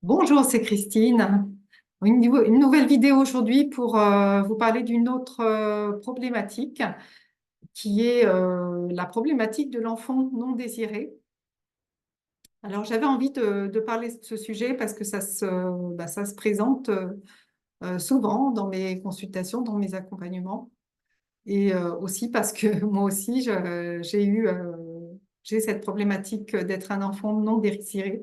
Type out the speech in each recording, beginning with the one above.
Bonjour, c'est Christine. Une nouvelle vidéo aujourd'hui pour vous parler d'une autre problématique qui est la problématique de l'enfant non désiré. Alors, j'avais envie de parler de ce sujet parce que ça se présente souvent dans mes consultations, dans mes accompagnements et aussi parce que moi aussi, j'ai cette problématique d'être un enfant non désiré.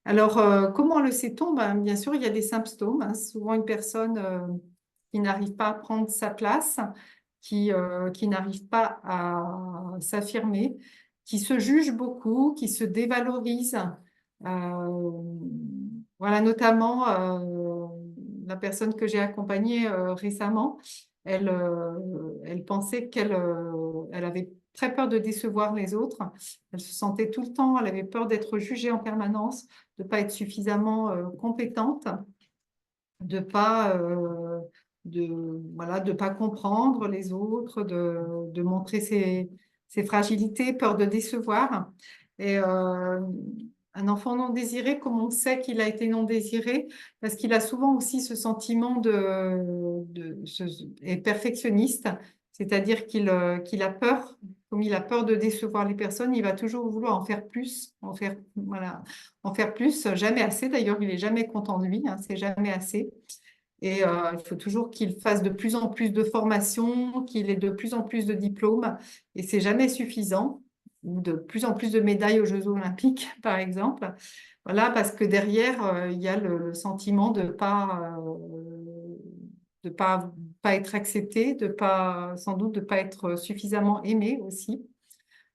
Alors, comment le sait-on? Ben, bien sûr, il y a des symptômes, hein. Souvent, une personne qui n'arrive pas à prendre sa place, qui n'arrive pas à s'affirmer, qui se juge beaucoup, qui se dévalorise. Euh, voilà, notamment la personne que j'ai accompagnée récemment, elle pensait elle avait très peur de décevoir les autres. Elle se sentait tout le temps, elle avait peur d'être jugée en permanence, de ne pas être suffisamment compétente, de pas voilà, de pas comprendre les autres, de montrer ses fragilités, peur de décevoir. Et un enfant non désiré, comme on sait qu'il a été non désiré, parce qu'il a souvent aussi ce sentiment est perfectionniste, c'est-à-dire qu'il a peur, comme il a peur de décevoir les personnes, il va toujours vouloir en faire plus, voilà, en faire plus, jamais assez. D'ailleurs, il est jamais content de lui, hein, c'est jamais assez. Et il faut toujours qu'il fasse de plus en plus de formations, qu'il ait de plus en plus de diplômes, et c'est jamais suffisant, ou de plus en plus de médailles aux Jeux Olympiques, par exemple. Voilà, parce que derrière, il y a le sentiment de pas être accepté, sans doute de pas être suffisamment aimé aussi.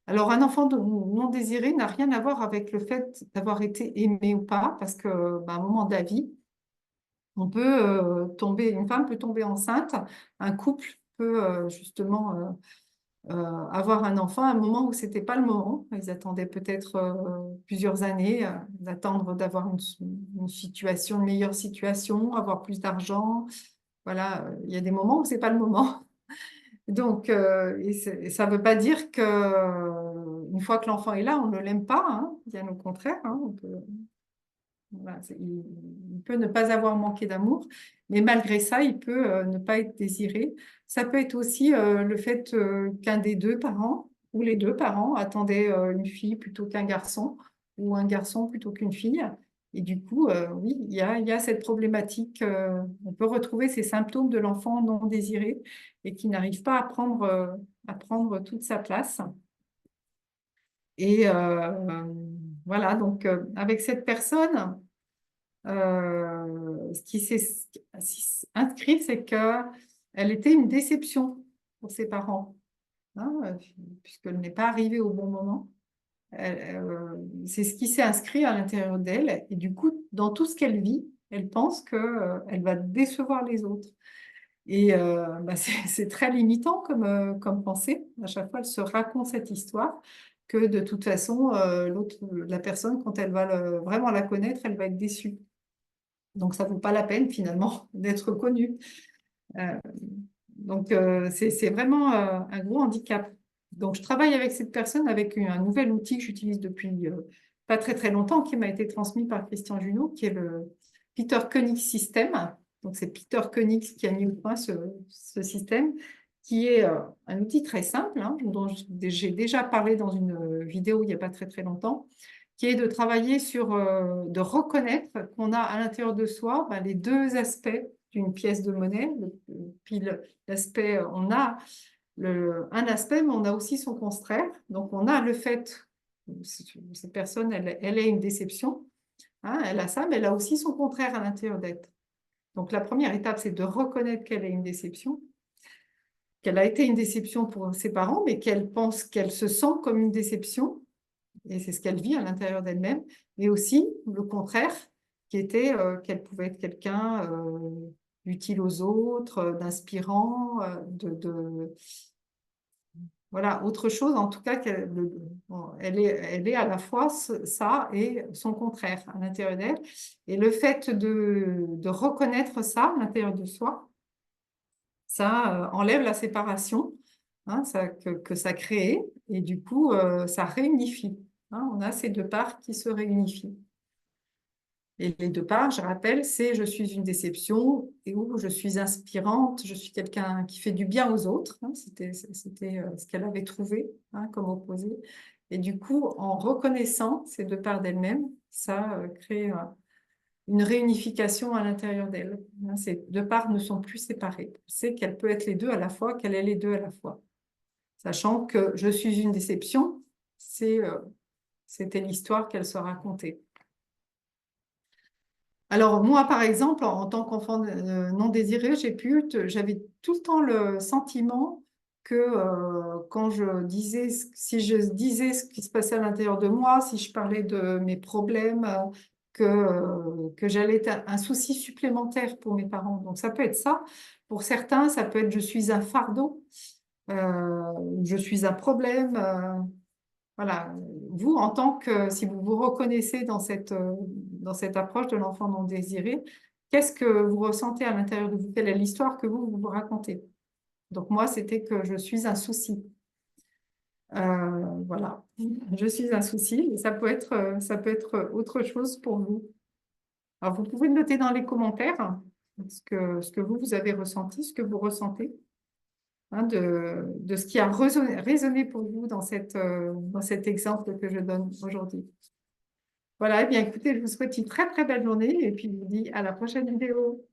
Alors, un enfant non désiré n'a rien à voir avec le fait d'avoir été aimé ou pas, parce que, à un moment de la vie, une femme peut tomber enceinte, un couple peut justement avoir un enfant à un moment où c'était pas le moment. Ils attendaient peut-être plusieurs années, d'attendre d'avoir une meilleure situation, avoir plus d'argent. Voilà, il y a des moments où c'est pas le moment. Donc, et ça veut pas dire que une fois que l'enfant est là, on ne l'aime pas, hein, bien au contraire, hein, voilà, il peut ne pas avoir manqué d'amour, mais malgré ça, il peut ne pas être désiré. Ça peut être aussi le fait qu'un des deux parents ou les deux parents attendaient une fille plutôt qu'un garçon ou un garçon plutôt qu'une fille. Et du coup, oui, il y a cette problématique. On peut retrouver ces symptômes de l'enfant non désiré et qui n'arrive pas à prendre toute sa place. Et voilà, donc avec cette personne, ce qui s'est inscrit, c'est qu'elle était une déception pour ses parents, hein, puisqu'elle n'est pas arrivée au bon moment. C'est ce qui s'est inscrit à l'intérieur d'elle. Et du coup, dans tout ce qu'elle vit, elle pense qu'elle va décevoir les autres. Et c'est très limitant comme pensée. À chaque fois, elle se raconte cette histoire que de toute façon, la personne, quand elle va vraiment la connaître, elle va être déçue. Donc, ça ne vaut pas la peine finalement d'être connu. Euh, donc, c'est vraiment un gros handicap. Donc, je travaille avec cette personne avec un nouvel outil que j'utilise depuis pas très très longtemps, qui m'a été transmis par Christian Junot, qui est le Peter Koenig System. Donc, c'est Peter Koenig qui a mis au point ce système, qui est un outil très simple, hein, dont j'ai déjà parlé dans une vidéo il n'y a pas très très longtemps, qui est de travailler de reconnaître qu'on a à l'intérieur de soi les deux aspects d'une pièce de monnaie. Puis l'aspect, on a un aspect, mais on a aussi son contraire. Donc on a le fait, cette personne, elle est une déception, hein, elle a ça, mais elle a aussi son contraire à l'intérieur d'elle. Donc la première étape, c'est de reconnaître qu'elle est une déception, qu'elle a été une déception pour ses parents, mais qu'elle pense qu'elle se sent comme une déception et c'est ce qu'elle vit à l'intérieur d'elle-même, mais aussi le contraire, qui était qu'elle pouvait être quelqu'un d'utile aux autres, d'inspirant, voilà, autre chose, en tout cas, elle est à la fois ça et son contraire à l'intérieur d'elle. Et le fait de reconnaître ça à l'intérieur de soi, ça enlève la séparation, hein, que ça crée, et du coup, ça réunifie, hein. On a ces deux parts qui se réunifient. Et les deux parts, je rappelle, c'est je suis une déception et où je suis inspirante, je suis quelqu'un qui fait du bien aux autres. Hein, c'était ce qu'elle avait trouvé, hein, comme opposé. Et du coup, en reconnaissant ces deux parts d'elle-même, ça crée une réunification à l'intérieur d'elle. Hein, ces deux parts ne sont plus séparées. C'est qu'elle peut être les deux à la fois, qu'elle est les deux à la fois. Sachant que je suis une déception, c'était l'histoire qu'elle se racontait. Alors moi, par exemple, en tant qu'enfant non désiré, j'avais tout le temps le sentiment que quand je disais, si je disais ce qui se passait à l'intérieur de moi, si je parlais de mes problèmes, que j'allais être un souci supplémentaire pour mes parents. Donc ça peut être ça. Pour certains, ça peut être je suis un fardeau, je suis un problème. Voilà, vous, en tant que, si vous vous reconnaissez dans cette approche de l'enfant non désiré, qu'est-ce que vous ressentez à l'intérieur de vous? Quelle est l'histoire que vous racontez? Donc moi, c'était que je suis un souci. Voilà, je suis un souci, et ça peut être autre chose pour vous. Alors, vous pouvez le noter dans les commentaires, ce que vous avez ressenti, ce que vous ressentez, hein, de ce qui a résonné pour vous dans cet exemple que je donne aujourd'hui. Voilà, eh bien écoutez, je vous souhaite une très très belle journée et puis je vous dis à la prochaine vidéo.